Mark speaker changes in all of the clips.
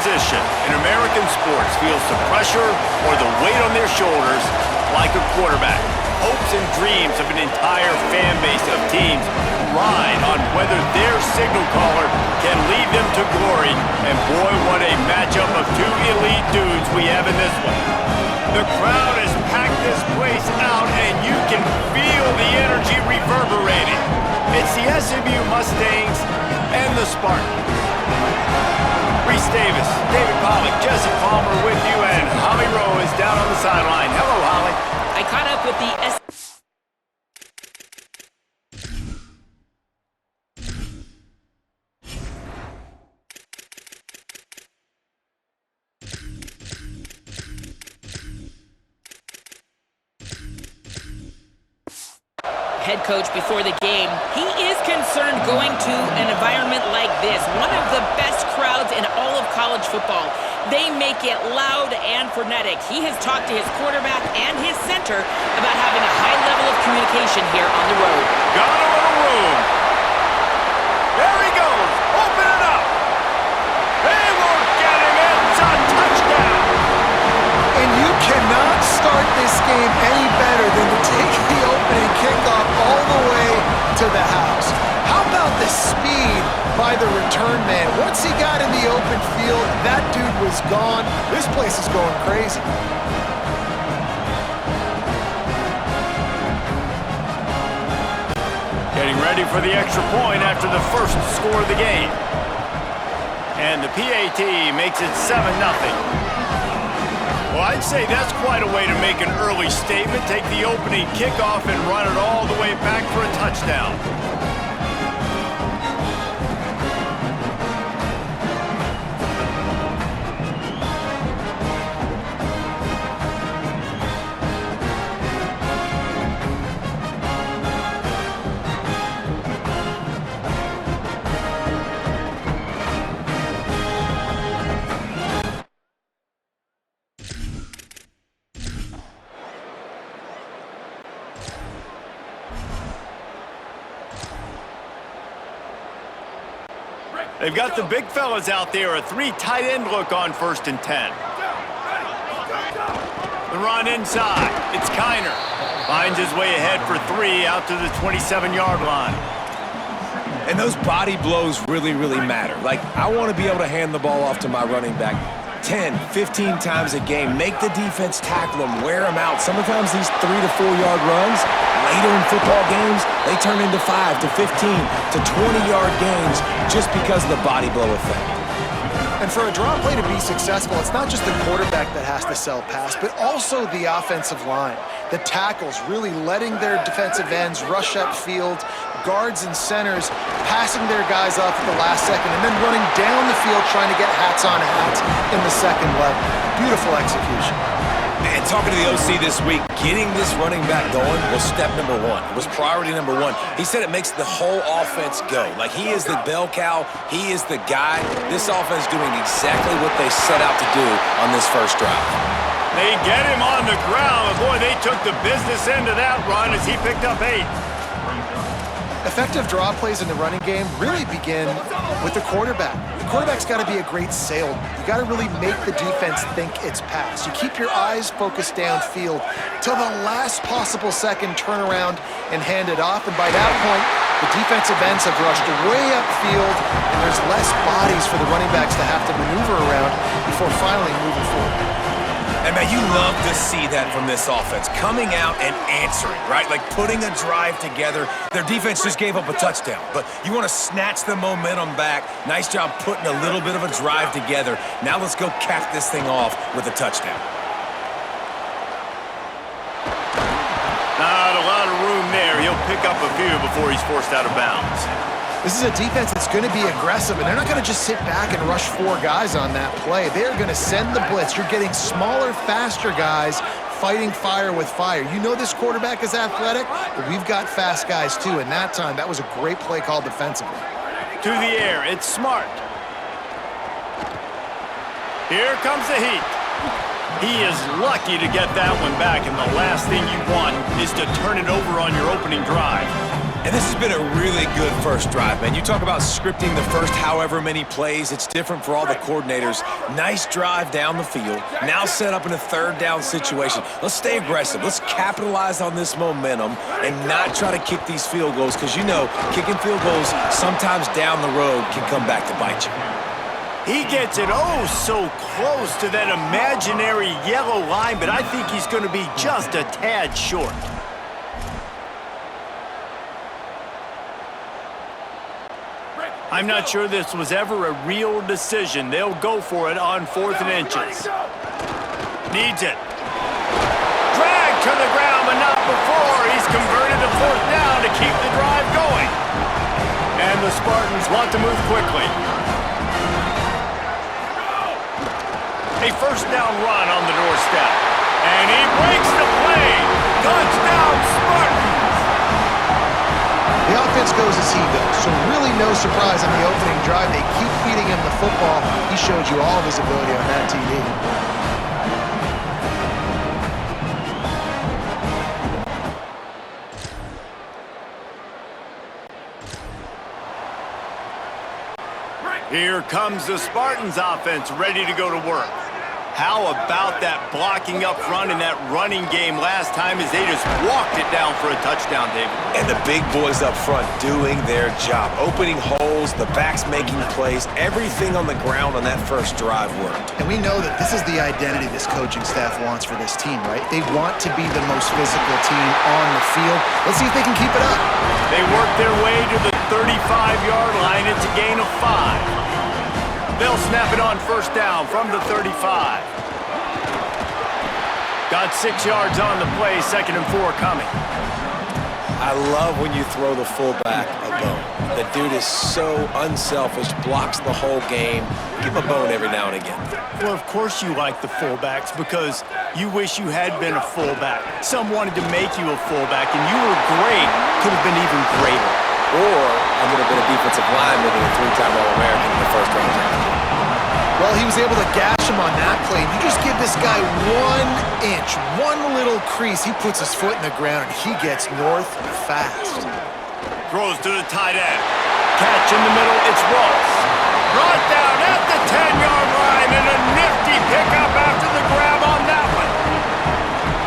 Speaker 1: position in American sports feels the pressure or the weight on their shoulders like a quarterback. Hopes and dreams of an entire fan base of teams ride on whether their signal caller can lead them to glory. And boy, what a matchup of two elite dudes we have in this one. The crowd has packed this place out, and you can feel the energy reverberating. It's the SMU Mustangs and the Spartans. Reese Davis, David Pollack, Jesse Palmer with you, and Holly Rowe is down on the sideline. Hello, Holly.
Speaker 2: I caught up with the head coach before the game. He is concerned going to an environment like this, one of the best crowds in all of college football. They make it loud and frenetic. He has talked to his quarterback and his center about having a high level of communication here on the road.
Speaker 1: Got a little room. There he goes. Open it up. They won't get him. It's a touchdown.
Speaker 3: And you cannot start this game any better than to take the opening kickoff all the way to the house. How about the speed by the return man? Once he got in the open field, that dude was gone. This place is going crazy.
Speaker 1: Getting ready for the extra point after the first score of the game. And the PAT makes it 7-0. Well, I'd say that's quite a way to make an early statement. Take the opening kickoff and run it all the way back for a touchdown. They've got the big fellas out there, a three tight end look on 1st and 10. The run inside. It's Kiner. Finds his way ahead for 3 out to the 27-yard line.
Speaker 4: And those body blows really, really matter. Like, I want to be able to hand the ball off to my running back 10, 15 times a game. Make the defense tackle them, wear them out. Sometimes these 3 to 4 yard runs, later in football games, they turn into 5 to 15 to 20-yard gains just because of the body blow effect.
Speaker 3: And for a draw play to be successful, it's not just the quarterback that has to sell pass, but also the offensive line. The tackles really letting their defensive ends rush upfield, guards and centers passing their guys off at the last second, and then running down the field trying to get hats on hats in the second level. Beautiful execution.
Speaker 4: Man, talking to the OC this week, getting this running back going was step number 1. It was priority number 1. He said it makes the whole offense go. Like, he is the bell cow. He is the guy. This offense doing exactly what they set out to do on this first drive.
Speaker 1: They get him on the ground, and boy, they took the business end of that run as he picked up 8.
Speaker 3: Effective draw plays in the running game really begin with the quarterback. The quarterback's got to be a great salesman. You got to really make the defense think it's pass. You keep your eyes focused downfield till the last possible second, turn around and hand it off. And by that point, the defensive ends have rushed way upfield, and there's less bodies for the running backs to have to maneuver around before finally moving forward.
Speaker 4: And man, you love to see that from this offense, coming out and answering, right? Like putting a drive together. Their defense just gave up a touchdown, but you want to snatch the momentum back. Nice job putting a little bit of a drive together. Now let's go cap this thing off with a touchdown.
Speaker 1: Not a lot of room there. He'll pick up a few before he's forced out of bounds.
Speaker 3: This is a defense that's going to be aggressive, and they're not going to just sit back and rush 4 guys on that play. They're going to send the blitz. You're getting smaller, faster guys fighting fire with fire. You know this quarterback is athletic, but we've got fast guys too, and that time, that was a great play call defensively.
Speaker 1: To the air, it's Smart. Here comes the heat. He is lucky to get that one back, and the last thing you want is to turn it over on your opening drive.
Speaker 4: And this has been a really good first drive, man. You talk about scripting the first however many plays. It's different for all the coordinators. Nice drive down the field. Now set up in a third down situation. Let's stay aggressive. Let's capitalize on this momentum and not try to kick these field goals because, you know, kicking field goals sometimes down the road can come back to bite you.
Speaker 1: He gets it oh so close to that imaginary yellow line, but I think he's going to be just a tad short. I'm not sure this was ever a real decision. They'll go for it on 4th and inches. Needs it. Drag to the ground, but not before. He's converted to 4th down to keep the drive going. And the Spartans want to move quickly. A first down run on the doorstep. And he breaks the play. Touchdown, Spartans!
Speaker 3: The offense goes as he goes, so really no surprise on the opening drive. They keep feeding him the football. He showed you all of his ability on that TD.
Speaker 1: Here comes the Spartans offense ready to go to work. How about that blocking up front and that running game last time as they just walked it down for a touchdown, David?
Speaker 4: And the big boys up front doing their job. Opening holes, the backs making plays, everything on the ground on that first drive worked.
Speaker 3: And we know that this is the identity this coaching staff wants for this team, right? They want to be the most physical team on the field. Let's see if they can keep it up.
Speaker 1: They work their way to the 35-yard line. It's a gain of 5. They'll snap it on first down from the 35. Got 6 yards on the play, 2nd and 4 coming.
Speaker 4: I love when you throw the fullback a bone. The dude is so unselfish, blocks the whole game. Give him a bone every now and again.
Speaker 1: Well, of course you like the fullbacks because you wish you had been a fullback. Some wanted to make you a fullback, and you were great. Could have been even greater.
Speaker 4: Or I would have been a defensive lineman and a 3-time All-American in the first round draft.
Speaker 3: Well, he was able to gash him on that play. You just give this guy 1 inch, one little crease. He puts his foot in the ground, and he gets north fast.
Speaker 1: Throws to the tight end. Catch in the middle, it's Ross. Brought down at the 10-yard line, and a nifty pickup after the grab on that one.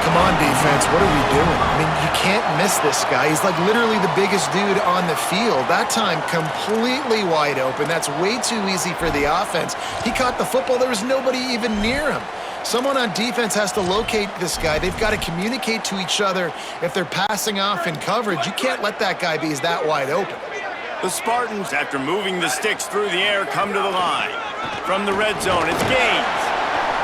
Speaker 3: Come on, defense, what are we doing? I mean, you can't miss this guy. He's like literally the biggest dude on the field. That time, completely wide open. That's way too easy for the offense. He caught the football. There was nobody even near him. Someone on defense has to locate this guy. They've got to communicate to each other if they're passing off in coverage. You can't let that guy be that wide open.
Speaker 1: The Spartans, after moving the sticks through the air, come to the line. From the red zone, it's Gaines.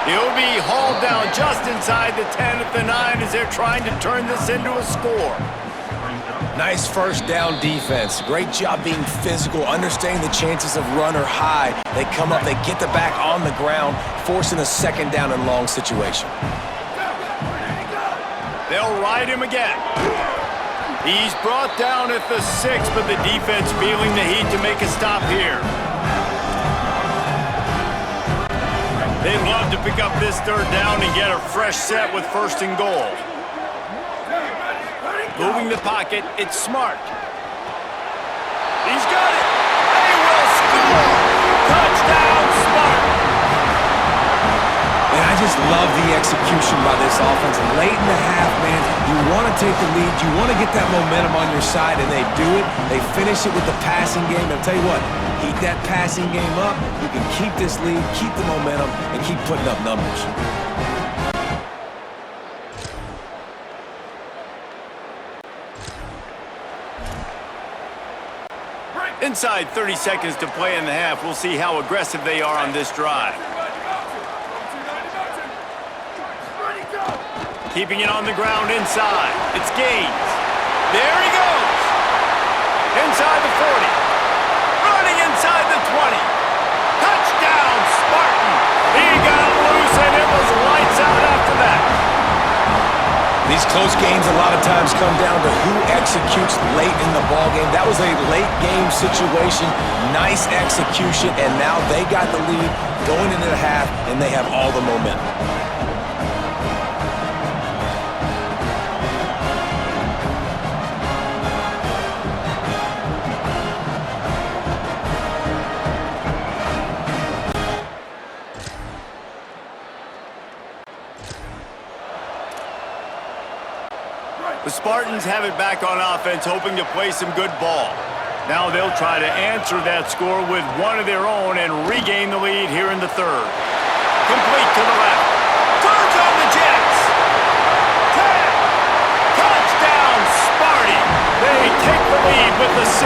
Speaker 1: He'll be hauled down just inside the 10 at the 9 as they're trying to turn this into a score.
Speaker 4: Nice first down defense. Great job being physical, understanding the chances of run or high. They come up, they get the back on the ground, forcing a 2nd down and long situation.
Speaker 1: They'll ride him again. He's brought down at the 6, but the defense feeling the heat to make a stop here. They'd love to pick up this 3rd down and get a fresh set with 1st and goal. Moving the pocket, it's Smart. He's got it. They will score. Touchdown, Smart.
Speaker 4: And I just love the execution by this offense. Late in the half, man, you want to take the lead. You want to get that momentum on your side, and they do it. They finish it with the passing game. And I'll tell you what, keep that passing game up. You can keep this lead, keep the momentum, and keep putting up numbers.
Speaker 1: Inside 30 seconds to play in the half. We'll see how aggressive they are on this drive. Keeping it on the ground inside. It's Gaines. There he goes. Inside the 40. Running inside the 20. Touchdown, Spartan. He got loose, and it was lights out after that.
Speaker 4: These close games a lot of times come down to who executes late in the ballgame. That was a late game situation. Nice execution, and now they got the lead going into the half, and they have all the momentum.
Speaker 1: Spartans have it back on offense, hoping to play some good ball. Now they'll try to answer that score with one of their own and regain the lead here in the third. Complete to the left. Turns on the Jets. 10. Touchdown, Sparty. They take the lead with the 6.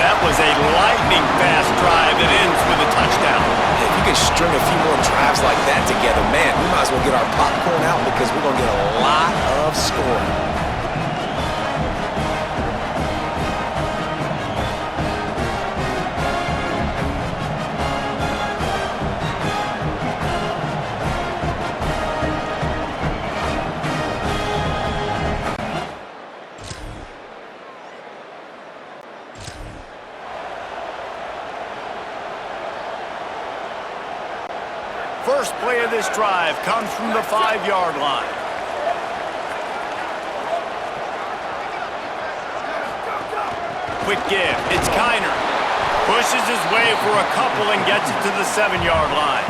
Speaker 1: That was a lightning-fast drive that ends with a touchdown.
Speaker 4: If you can string a few more drives like that together, man, we might as well get our popcorn out because we're going to get a lot of scoring.
Speaker 1: First play of this drive comes from the 5-yard line. Quick give. It's Kiner. Pushes his way for a couple and gets it to the 7-yard line.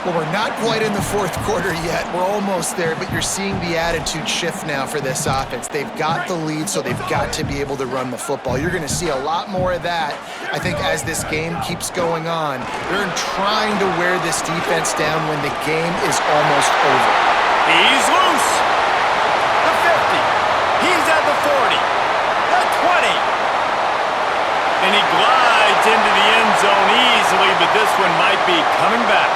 Speaker 3: Well, we're not quite in the fourth quarter yet. We're almost there, but you're seeing the attitude shift now for this offense. They've got the lead, so they've got to be able to run the football. You're going to see a lot more of that, I think, as this game keeps going on. They're trying to wear this defense down when the game is almost over.
Speaker 1: He's loose. The 50. He's at the 40. The 20. And he glides into the end zone easily, but this one might be coming back.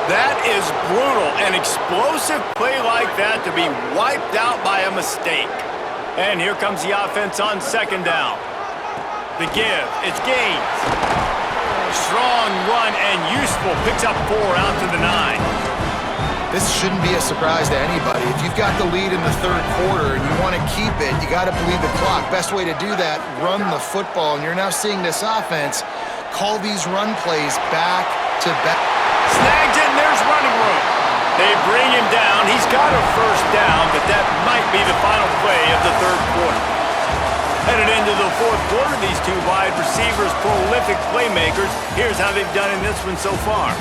Speaker 1: That is brutal. An explosive play like that to be wiped out by a mistake. And here comes the offense on second down. The give. It's Gaines. Strong run and useful. Picks up 4 out to the 9.
Speaker 3: This shouldn't be a surprise to anybody. If you've got the lead in the third quarter and you want to keep it, you got to bleed the clock. Best way to do that, run the football. And you're now seeing this offense call these run plays back to back.
Speaker 1: Snags it, and there's running room. They bring him down. He's got a first down, but that might be the final play of the third quarter. Headed into the fourth quarter, these two wide receivers, prolific playmakers. Here's how they've done in this one so far.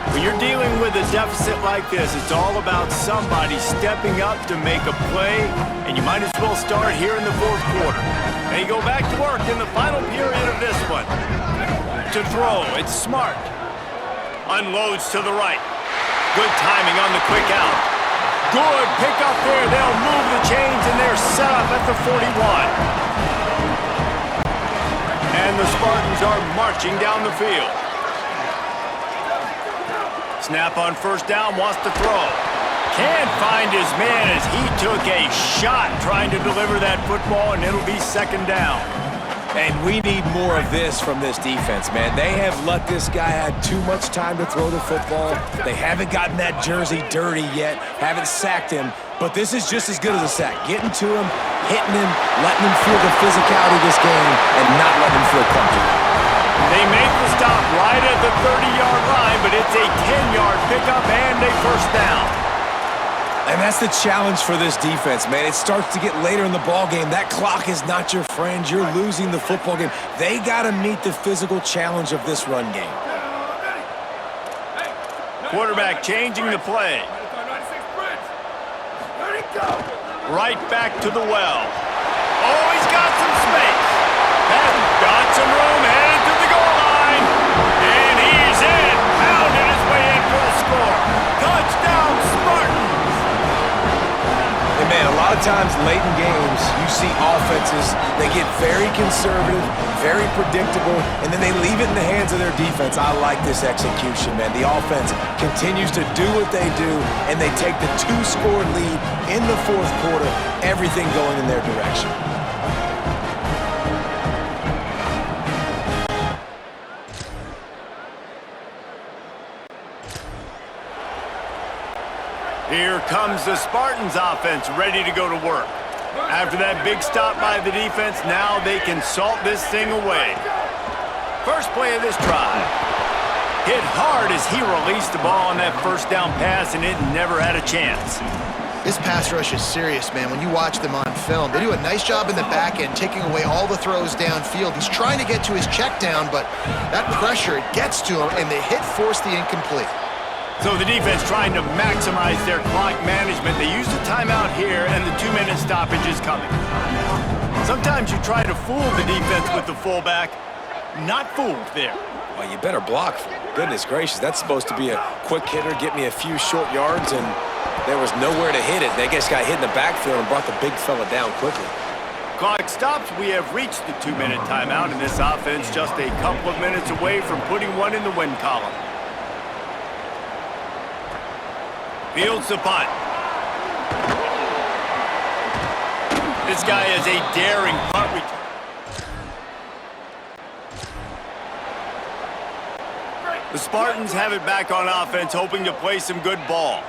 Speaker 1: When you're dealing with a deficit like this, it's all about somebody stepping up to make a play, and you might as well start here in the fourth quarter. They go back to work in the final period of this one. To throw, it's Smart. Unloads to the right. Good timing on the quick out. Good pick up there. They'll move the chains, and they're set up at the 41. And the Spartans are marching down the field. Snap on first down, wants to throw. Can't find his man as he took a shot trying to deliver that football, and it'll be second down.
Speaker 4: And we need more of this from this defense, man. They have let this guy have too much time to throw the football. They haven't gotten that jersey dirty yet, haven't sacked him, but this is just as good as a sack. Getting to him, hitting him, letting him feel the physicality of this game, and not letting him feel comfortable.
Speaker 1: They make the stop right at the 30-yard line, but it's a 10-yard pickup and a first down.
Speaker 4: And that's the challenge for this defense, man. It starts to get later in the ball game. That clock is not your friend. You're losing the football game. They got to meet the physical challenge of this run game.
Speaker 1: Quarterback changing the play. Right back to the well. Oh, he's got some space. Patton got some room, headed to the goal line. And he's in. Pounded his way in for the score. Touchdown, Spartans.
Speaker 4: And man, a lot of times late in games, you see offenses, they get very conservative, very predictable, and then they leave it in the hands of their defense. I like this execution, man. The offense continues to do what they do, and they take the 2-score lead in the fourth quarter, everything going in their direction.
Speaker 1: Here comes the Spartans offense ready to go to work. After that big stop by the defense, now they can salt this thing away. First play of this drive. Hit hard as he released the ball on that first down pass, and it never had a chance.
Speaker 3: This pass rush is serious, man. When you watch them on film, they do a nice job in the back end, taking away all the throws downfield. He's trying to get to his check down, but that pressure, it gets to him, and the hit forced the incomplete.
Speaker 1: So the defense trying to maximize their clock management. They use the timeout here, and the 2-minute stoppage is coming. Sometimes you try to fool the defense with the fullback. Not fooled there.
Speaker 4: Well, you better block. Goodness gracious, that's supposed to be a quick hitter, get me a few short yards, and there was nowhere to hit it. They just got hit in the backfield and brought the big fella down quickly.
Speaker 1: Clock stops. We have reached the 2-minute timeout, and this offense just a couple of minutes away from putting one in the win column. Fields the punt. This guy is a daring punt return. The Spartans have it back on offense, hoping to play some good ball.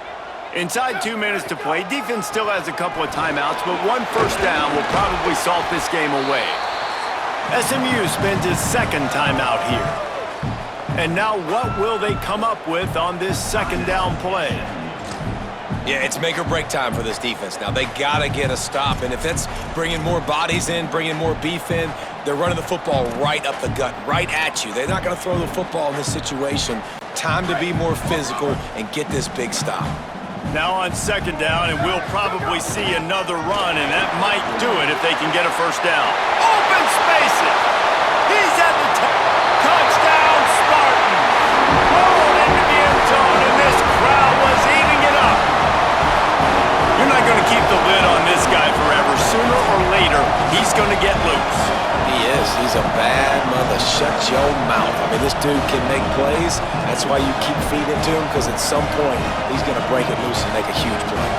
Speaker 1: Inside 2 minutes to play, defense still has a couple of timeouts, but one first down will probably salt this game away. SMU spends his second timeout here. And now what will they come up with on this second down play?
Speaker 4: Yeah, it's make or break time for this defense. Now, they got to get a stop, and if it's bringing more bodies in, bringing more beef in, they're running the football right up the gut, right at you. They're not going to throw the football in this situation. Time to be more physical and get this big stop.
Speaker 1: Now on second down, and we'll probably see another run, and that might do it if they can get a first down. Open spaces! He's at the top. Touchdown, Spartans! Rolled into the end zone, and this crowd was eating it up. You're not going to keep the lid on this guy forever. Sooner or later, he's going to get loose.
Speaker 4: He is. He's a bad mother. Shut your mouth. I mean, this dude can make plays. That's why you keep feeding it to him, because at some point, he's going to break it loose and make a huge play.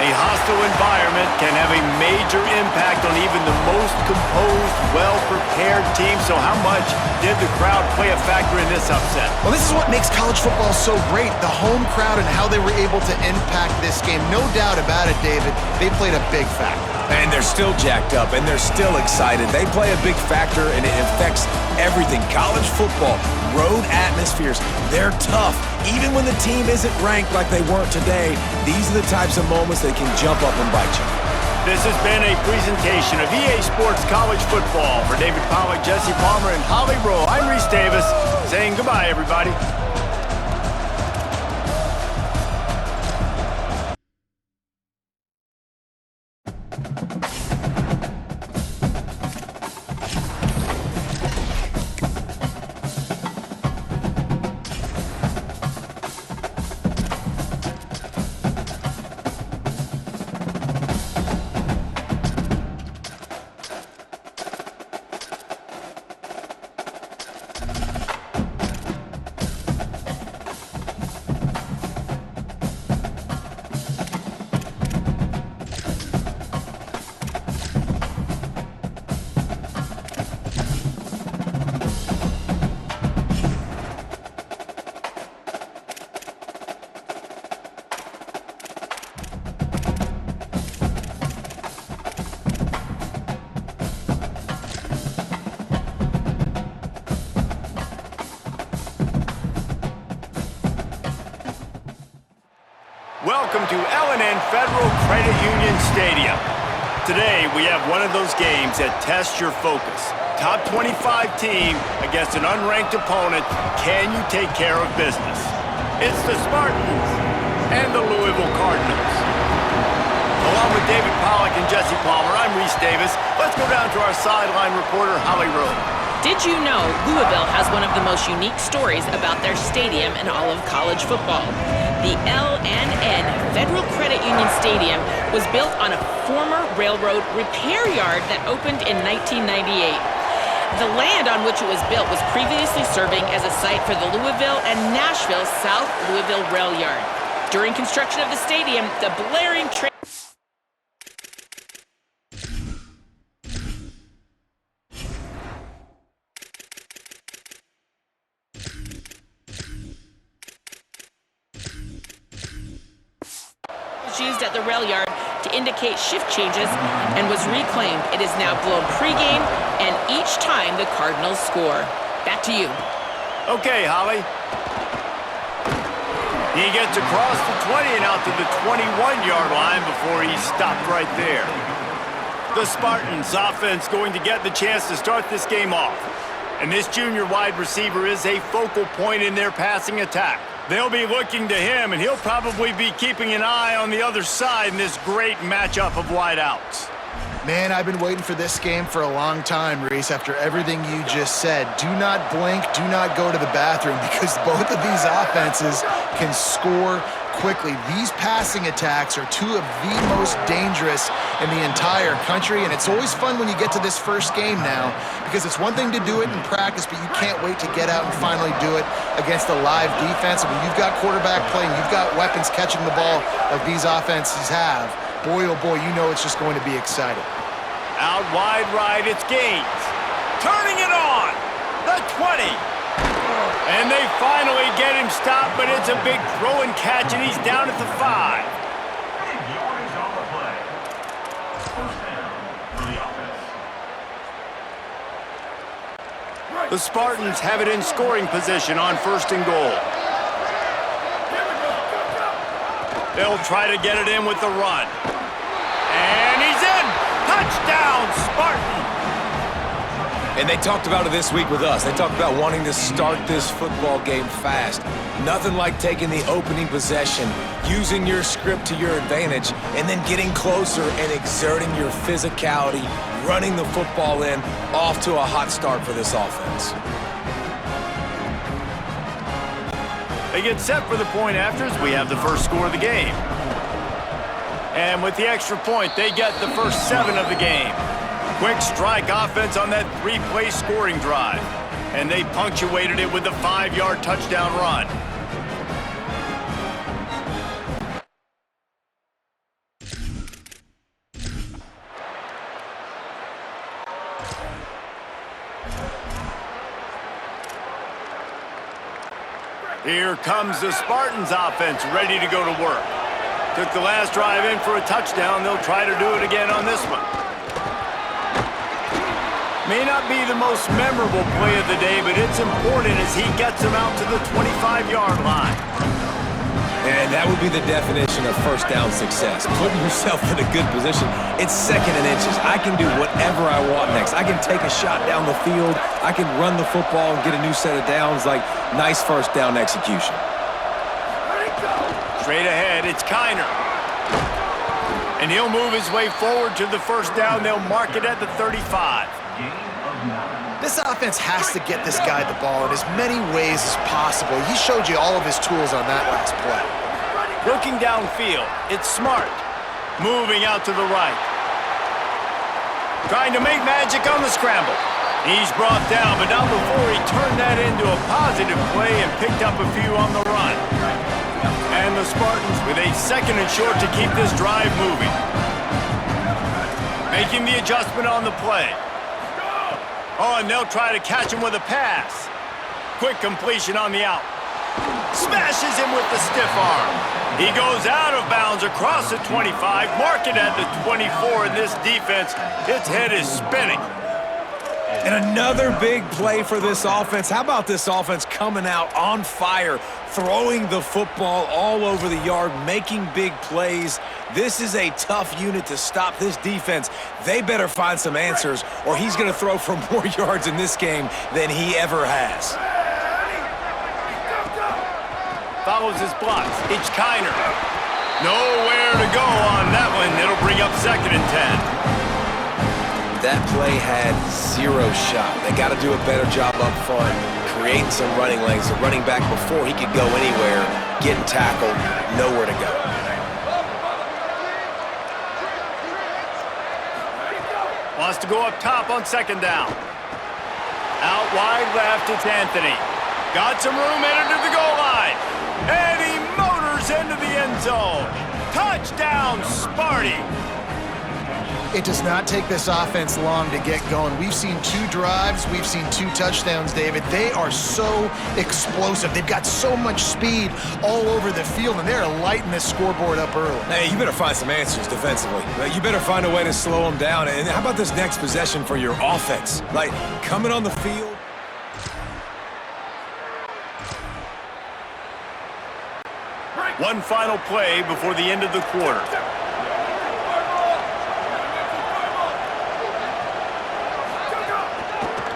Speaker 1: A hostile environment can have a major impact on even the most composed, well-prepared team. So how much did the crowd play a factor in this upset?
Speaker 3: Well, this is what makes college football so great, the home crowd and how they were able to impact this game. No doubt about it, David. They played a big factor.
Speaker 4: And they're still jacked up, and they're still excited. They play a big factor, and it affects everything. College football, road atmospheres, they're tough. Even when the team isn't ranked like they weren't today, these are the types of moments that can jump up and bite you.
Speaker 1: This has been a presentation of EA Sports College Football. For David Pollack, Jesse Palmer, and Holly Rowe, I'm Reese Davis, saying goodbye, everybody. Welcome to L&N Federal Credit Union Stadium. Today, we have one of those games that tests your focus. Top 25 team against an unranked opponent. Can you take care of business? It's the Spartans and the Louisville Cardinals. Along with David Pollack and Jesse Palmer, I'm Reese Davis. Let's go down to our sideline reporter, Holly Rowe.
Speaker 2: Did you know Louisville has one of the most unique stories about their stadium in all of college football? The L&N Federal Credit Union Stadium was built on a former railroad repair yard that opened in 1998. The land on which it was built was previously serving as a site for the Louisville and Nashville South Louisville Rail Yard. During construction of the stadium, the blaring train used at the rail yard to indicate shift changes and was reclaimed. It is now blown pregame and each time the Cardinals score. Back to you.
Speaker 1: Okay, Holly. He gets across the 20 and out to the 21-yard line before he's stopped right there. The Spartans offense going to get the chance to start this game off. And this junior wide receiver is a focal point in their passing attack. They'll be looking to him, and he'll probably be keeping an eye on the other side in this great matchup of wideouts.
Speaker 3: Man, I've been waiting for this game for a long time, Reese, after everything you just said. Do not blink, do not go to the bathroom, because both of these offenses can score quickly. These passing attacks are two of the most dangerous in the entire country, and it's always fun when you get to this first game now, because it's one thing to do it in practice, but you can't wait to get out and finally do it against a live defense. And when you've got quarterback play and you've got weapons catching the ball like these offenses have, boy, oh boy, you know it's just going to be exciting.
Speaker 1: Out wide right, it's Gaines. Turning it on, the 20. And they finally get him stopped, but it's a big throw and catch, and he's down at the 5. The Spartans have it in scoring position on 1st and goal. They'll try to get it in with the run. And he's in! Touchdown, Spartan!
Speaker 4: And they talked about it this week with us. They talked about wanting to start this football game fast. Nothing like taking the opening possession, using your script to your advantage, and then getting closer and exerting your physicality, running the football in, off to a hot start for this offense.
Speaker 1: They get set for the point afters. We have the first score of the game. And with the extra point, they get the first 7 of the game. Quick strike offense on that 3-play scoring drive. And they punctuated it with a 5-yard touchdown run. Here comes the Spartans offense ready to go to work. Took the last drive in for a touchdown. They'll try to do it again on this one. May not be the most memorable play of the day, but it's important as he gets them out to the 25-yard line.
Speaker 4: And that would be the definition of first down success. Putting yourself in a good position. It's 2nd and inches. I can do whatever I want next. I can take a shot down the field. I can run the football and get a new set of downs. Like, nice first down execution.
Speaker 1: Straight ahead, it's Kiner. And he'll move his way forward to the first down. They'll mark it at the 35.
Speaker 3: This offense has to get this guy the ball in as many ways as possible. He showed you all of his tools on that last play.
Speaker 1: Looking downfield, it's Smart. Moving out to the right. Trying to make magic on the scramble. He's brought down, but not before he turned that into a positive play and picked up a few on the run. And the Spartans with a 2nd and short to keep this drive moving. Making the adjustment on the play. Oh, and they'll try to catch him with a pass. Quick completion on the out. Smashes him with the stiff arm. He goes out of bounds across the 25, mark it at the 24, and this defense, its head is spinning.
Speaker 4: And another big play for this offense. How about this offense coming out on fire, throwing the football all over the yard, making big plays? This is a tough unit to stop this defense. They better find some answers, or he's going to throw for more yards in this game than he ever has.
Speaker 1: Follows his blocks. It's Kiner. Nowhere to go on that one. It'll bring up 2nd and 10.
Speaker 4: That play had 0 shot. They got to do a better job up front, creating some running lanes. The running back, before he could go anywhere, getting tackled, nowhere to go.
Speaker 1: Wants to go up top on 2nd down. Out wide left, it's Anthony. Got some room, entered to the goal line. And he motors into the end zone. Touchdown, Sparty.
Speaker 3: It does not take this offense long to get going. We've seen 2 drives. We've seen 2 touchdowns, David. They are so explosive. They've got so much speed all over the field, and they're lighting this scoreboard up early.
Speaker 4: Hey, you better find some answers defensively. You better find a way to slow them down. And how about this next possession for your offense? Like, coming on the field.
Speaker 1: One final play before the end of the quarter.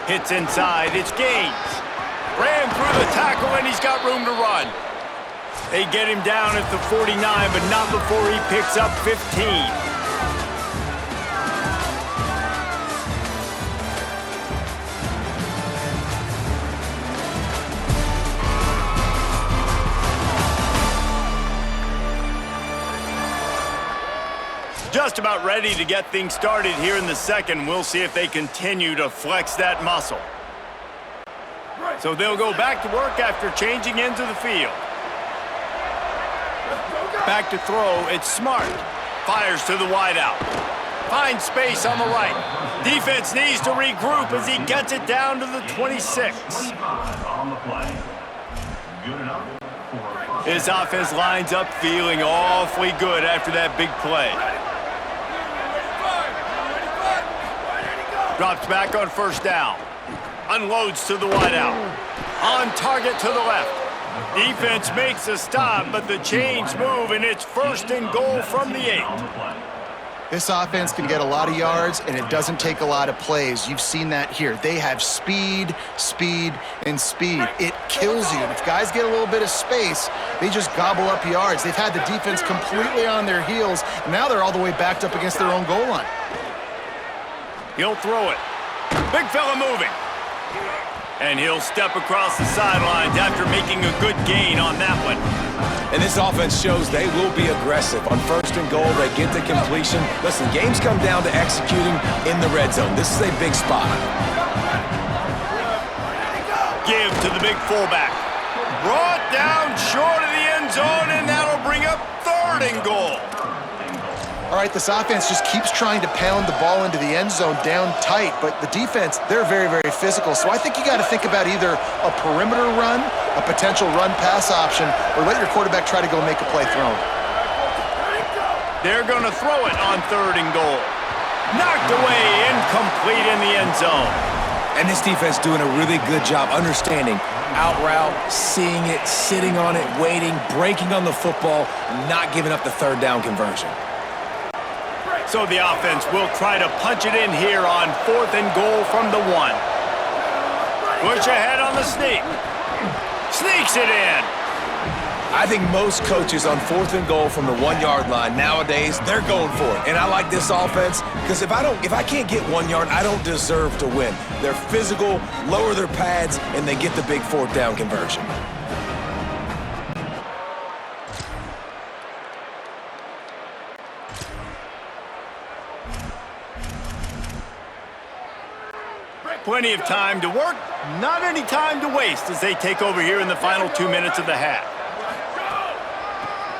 Speaker 1: Hits inside, it's Gaines. Ran through the tackle and he's got room to run. They get him down at the 49, but not before he picks up 15. Just about ready to get things started here in the second. We'll see if they continue to flex that muscle. So they'll go back to work after changing into the field. Back to throw, it's Smart. Fires to the wideout. Finds space on the right. Defense needs to regroup as he gets it down to the 26. His offense lines up feeling awfully good after that big play. Drops back on first down. Unloads to the wideout. On target to the left. Defense makes a stop, but the chains move, and it's 1st and goal from the 8.
Speaker 3: This offense can get a lot of yards, and it doesn't take a lot of plays. You've seen that here. They have speed, speed, and speed. It kills you. And if guys get a little bit of space, they just gobble up yards. They've had the defense completely on their heels, and now they're all the way backed up against their own goal line.
Speaker 1: He'll throw it. Big fella moving. And he'll step across the sidelines after making a good gain on that one.
Speaker 4: And this offense shows they will be aggressive. On 1st and goal, they get the completion. Listen, games come down to executing in the red zone. This is a big spot.
Speaker 1: Give to the big fullback. Brought down short of the end zone, and that'll bring up 3rd and goal.
Speaker 3: All right, this offense just keeps trying to pound the ball into the end zone down tight, but the defense, they're very, very physical. So I think you got to think about either a perimeter run, a potential run-pass option, or let your quarterback try to go make a play thrown.
Speaker 1: They're going to throw it on 3rd and goal. Knocked away, incomplete in the end zone.
Speaker 4: And this defense doing a really good job understanding out route, seeing it, sitting on it, waiting, breaking on the football, not giving up the 3rd down conversion.
Speaker 1: So the offense will try to punch it in here on 4th and goal from the 1. Push ahead on the sneak. Sneaks it in.
Speaker 4: I think most coaches on 4th and goal from the 1-yard line nowadays, they're going for it. And I like this offense because if I can't get 1 yard, I don't deserve to win. They're physical, lower their pads, and they get the big 4th down conversion.
Speaker 1: Plenty of time to work, not any time to waste as they take over here in the final 2 minutes of the half.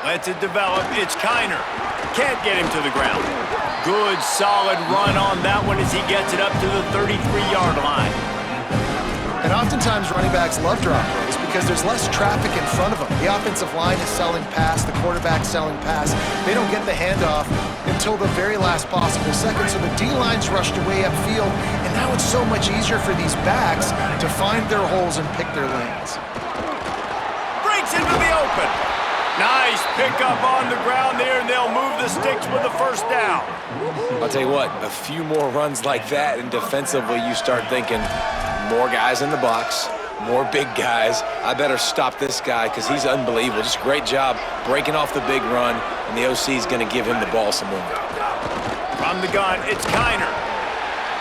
Speaker 1: Lets it develop, it's Kiner. Can't get him to the ground. Good, solid run on that one as he gets it up to the 33-yard line.
Speaker 3: And oftentimes running backs love drop plays because there's less traffic in front of them. The offensive line is selling pass, the quarterback's selling pass. They don't get the handoff until the very last possible second, so the D-line's rushed away upfield, and now it's so much easier for these backs to find their holes and pick their lanes.
Speaker 1: Breaks into the open. Nice pickup on the ground there, and they'll move the sticks with the 1st down.
Speaker 4: I'll tell you what, a few more runs like that, and defensively you start thinking, more guys in the box, more big guys. I better stop this guy because he's unbelievable. Just great job breaking off the big run, and the OC's going to give him the ball some more.
Speaker 1: From the gun, it's Kiner.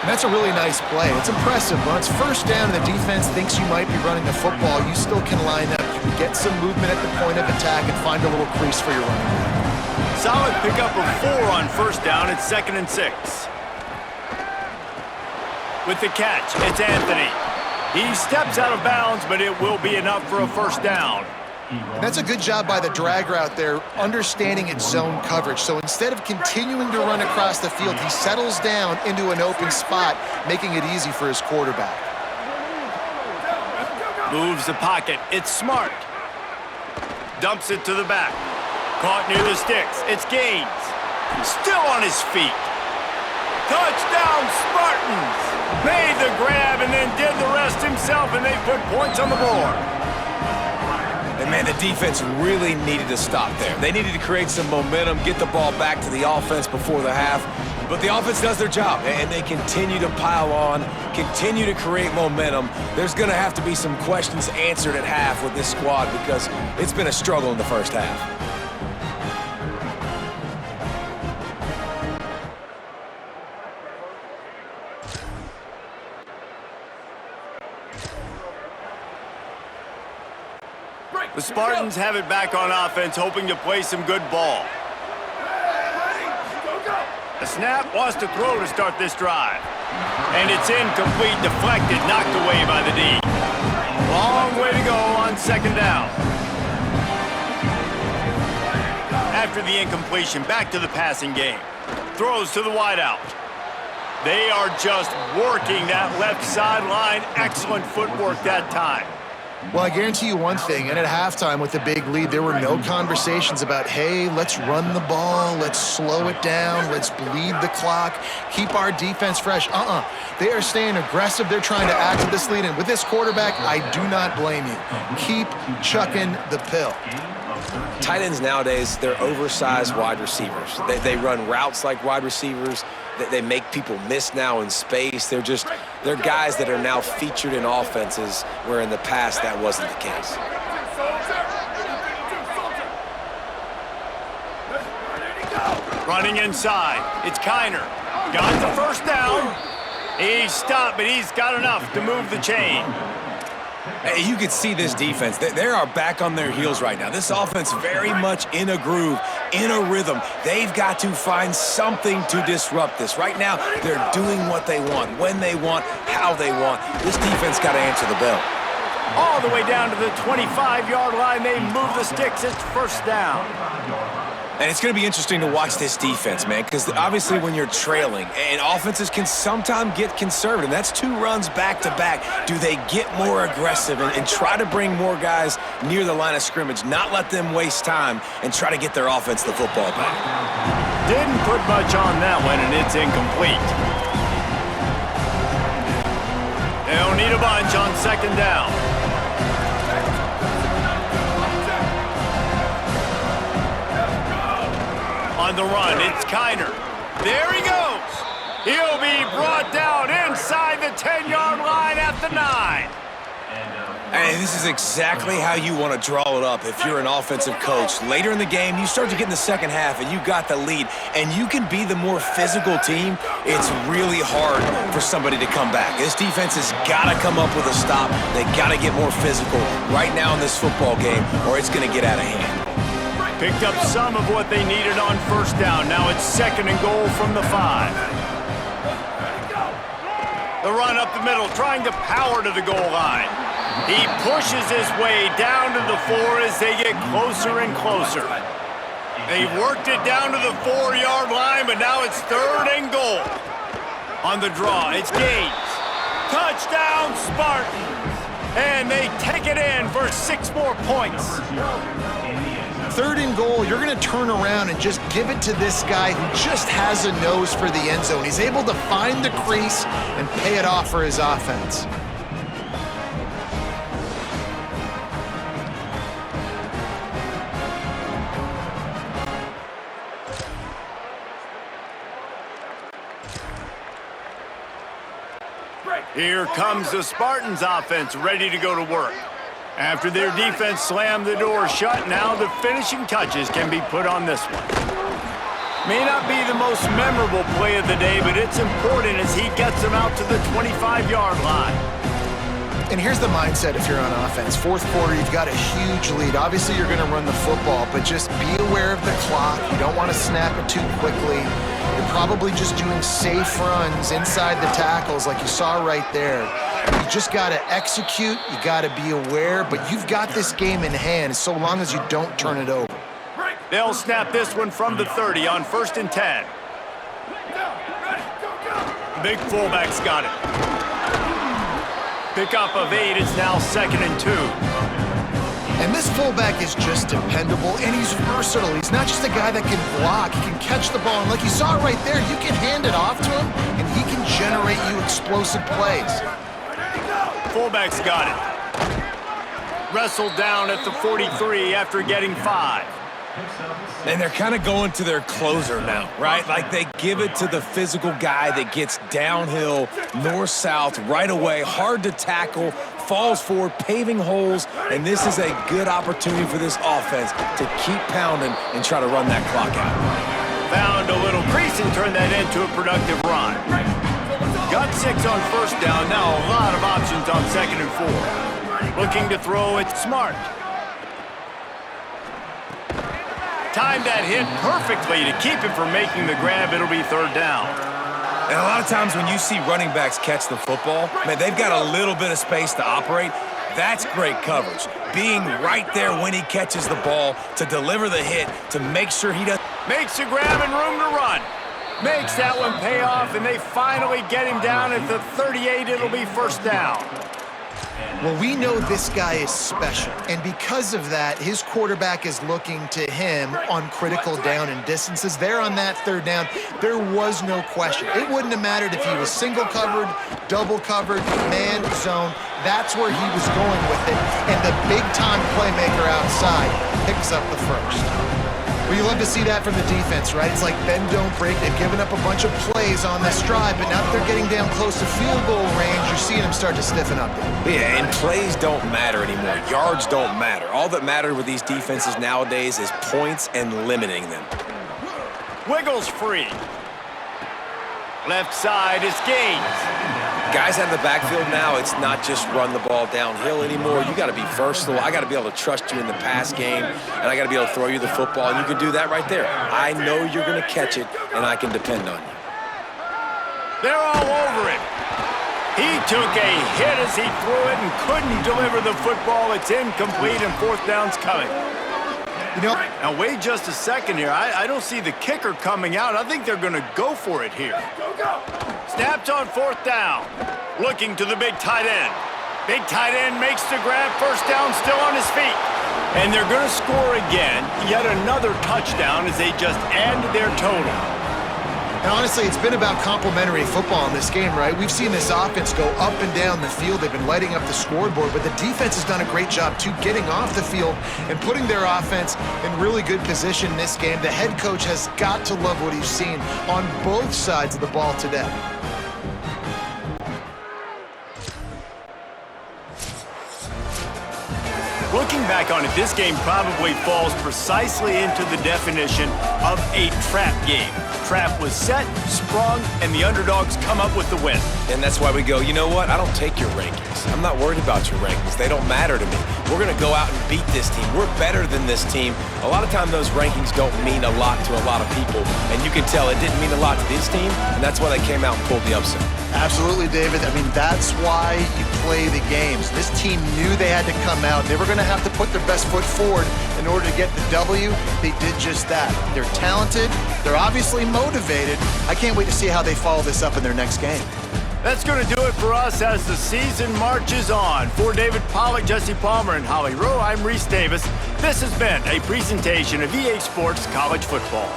Speaker 3: And that's a really nice play. It's impressive. When it's 1st down and the defense thinks you might be running the football, you still can line up, get some movement at the point of attack, and find a little crease for your running back.
Speaker 1: Solid pickup of 4 on 1st down. It's 2nd and 6. With the catch, it's Anthony. He steps out of bounds, but it will be enough for a 1st down.
Speaker 3: And that's a good job by the drag route there, understanding its zone coverage. So instead of continuing to run across the field, he settles down into an open spot, making it easy for his quarterback.
Speaker 1: Moves the pocket. It's smart. Dumps it to the back. Caught near the sticks. It's Gaines. Still on his feet. Touchdown, Spartans! Made the grab and then did the rest himself, and they put points on the board.
Speaker 4: And, man, the defense really needed to stop there. They needed to create some momentum, get the ball back to the offense before the half. But the offense does their job, and they continue to pile on, continue to create momentum. There's going to have to be some questions answered at half with this squad because it's been a struggle in the first half.
Speaker 1: The Spartans have it back on offense, hoping to play some good ball. The snap wants to throw to start this drive. And it's incomplete, deflected, knocked away by the D. Long way to go on second down. After the incompletion, back to the passing game. Throws to the wideout. They are just working that left sideline. Excellent footwork that time.
Speaker 3: Well, I guarantee you one thing, and at halftime with the big lead, there were no conversations about, hey, let's run the ball, let's slow it down, let's bleed the clock, keep our defense fresh. They are staying aggressive. They're trying to act to this lead, and with this quarterback, I do not blame you. Keep chucking the pill.
Speaker 4: Tight ends nowadays, they're oversized wide receivers. They run routes like wide receivers. They make people miss now in space. They're guys that are now featured in offenses where in the past that wasn't the case.
Speaker 1: Running inside. It's Kiner. Got the first down. He's stopped, but he's got enough to move the chain.
Speaker 4: Hey, you can see this defense. They are back on their heels right now. This offense very much in a groove, in a rhythm. They've got to find something to disrupt this. Right now, they're doing what they want, when they want, how they want. This defense got to answer the bell.
Speaker 1: All the way down to the 25-yard line. They move the sticks. It's first down.
Speaker 4: And it's going to be interesting to watch this defense, man, because obviously when you're trailing, and offenses can sometimes get conservative. That's two runs back-to-back. Do they get more aggressive and try to bring more guys near the line of scrimmage, not let them waste time, and try to get their offense the football back?
Speaker 1: Didn't put much on that one, and it's incomplete. They'll need a bunch on second down. On the run, it's Kiner. There he goes. He'll be brought down inside the 10-yard line at the 9.
Speaker 4: And this is exactly how you want to draw it up if you're an offensive coach. Later in the game, you start to get in the second half, and you got the lead, and you can be the more physical team. It's really hard for somebody to come back. This defense has got to come up with a stop. They got to get more physical right now in this football game, or it's going to get out of hand.
Speaker 1: Picked up some of what they needed on first down. Now it's second and goal from the 5. The run up the middle, trying to power to the goal line. He pushes his way down to the 4 as they get closer and closer. They've worked it down to the 4-yard line, but now it's third and goal. On the draw, it's Gaines. Touchdown, Spartans! And they take it in for 6 more points.
Speaker 3: Third and goal, you're going to turn around and just give it to this guy who just has a nose for the end zone. He's able to find the crease and pay it off for his offense.
Speaker 1: Here comes the Spartans offense, ready to go to work. After their defense slammed the door shut, now the finishing touches can be put on this one. May not be the most memorable play of the day, but it's important as he gets them out to the 25-yard line.
Speaker 3: And here's the mindset if you're on offense. Fourth quarter, you've got a huge lead. Obviously, you're going to run the football, but just be aware of the clock. You don't want to snap it too quickly. You're probably just doing safe runs inside the tackles like you saw right there. You just got to execute. You got to be aware, but you've got this game in hand so long as you don't turn it over.
Speaker 1: They'll snap this one from the 30 on 1st and 10. The big fullback's got it. Pickup of 8. It's now 2nd and 2.
Speaker 3: And this fullback is just dependable, and he's versatile. He's not just a guy that can block. He can catch the ball, and like you saw right there, you can hand it off to him, and he can generate you explosive plays.
Speaker 1: Fullback's got it. Wrestled down at the 43 after getting 5.
Speaker 4: And they're kind of going to their closer now, right? Like they give it to the physical guy that gets downhill, north-south, right away, hard to tackle, falls forward, paving holes, and this is a good opportunity for this offense to keep pounding and try to run that clock out.
Speaker 1: Found a little crease and turned that into a productive run. Got 6 on 1st down, now a lot of options on 2nd and 4. Looking to throw it smart. Timed that hit perfectly to keep him from making the grab. It'll be 3rd down.
Speaker 4: And a lot of times when you see running backs catch the football, man, they've got a little bit of space to operate. That's great coverage. Being right there when he catches the ball to deliver the hit, to make sure he doesn't.
Speaker 1: Makes the grab and room to run. Makes that one pay off, and they finally get him down at the 38. It'll be 1st down.
Speaker 3: Well, we know this guy is special, and because of that, his quarterback is looking to him on critical down and distances. There on that 3rd down, there was no question. It wouldn't have mattered if he was single covered, double covered, man, zone. That's where he was going with it, and the big-time playmaker outside picks up the 1st. Well, you love to see that from the defense, right? It's like bend, don't break. They've given up a bunch of plays on this drive, but now that they're getting down close to field goal range, you're seeing them start to stiffen up.
Speaker 4: Yeah, and plays don't matter anymore. Yards don't matter. All that matters with these defenses nowadays is points and limiting them.
Speaker 1: Wiggles free. Left side is Gaines.
Speaker 4: Guys out of the backfield now, it's not just run the ball downhill anymore. You got to be versatile. I got to be able to trust you in the pass game, and I got to be able to throw you the football, and you can do that right there. I know you're going to catch it, and I can depend on you.
Speaker 1: They're all over him. He took a hit as he threw it and couldn't deliver the football. It's incomplete, and 4th down's coming.
Speaker 3: You know,
Speaker 1: now wait just a second here. I don't see the kicker coming out. I think they're going to go for it here. Snapped on 4th down. Looking to the big tight end. Big tight end makes the grab. 1st down, still on his feet. And they're going to score again. Yet another touchdown as they just add to their total.
Speaker 3: and honestly, it's been about complementary football in this game, right? We've seen this offense go up and down the field. They've been lighting up the scoreboard, but the defense has done a great job, too, getting off the field and putting their offense in really good position in this game. The head coach has got to love what he's seen on both sides of the ball today.
Speaker 1: Looking back on it, this game probably falls precisely into the definition of a trap game. Trap was set, sprung, and the underdogs come up with the win.
Speaker 4: And that's why we go, you know what? I don't take your rankings. I'm not worried about your rankings. They don't matter to me. We're going to go out and beat this team. We're better than this team. A lot of times those rankings don't mean a lot to a lot of people, and you can tell it didn't mean a lot to this team, and that's why they came out and pulled the upset.
Speaker 3: Absolutely, David. I mean, that's why you play the games. This team knew they had to come out. They were going to have to put their best foot forward in order to get the W. They did just that. They're talented. They're obviously motivated. I can't wait to see how they follow this up in their next game.
Speaker 1: That's going to do it for us as the season marches on. For David Pollack, Jesse Palmer, and Holly Rowe, I'm Reese Davis. This has been a presentation of EA Sports College Football.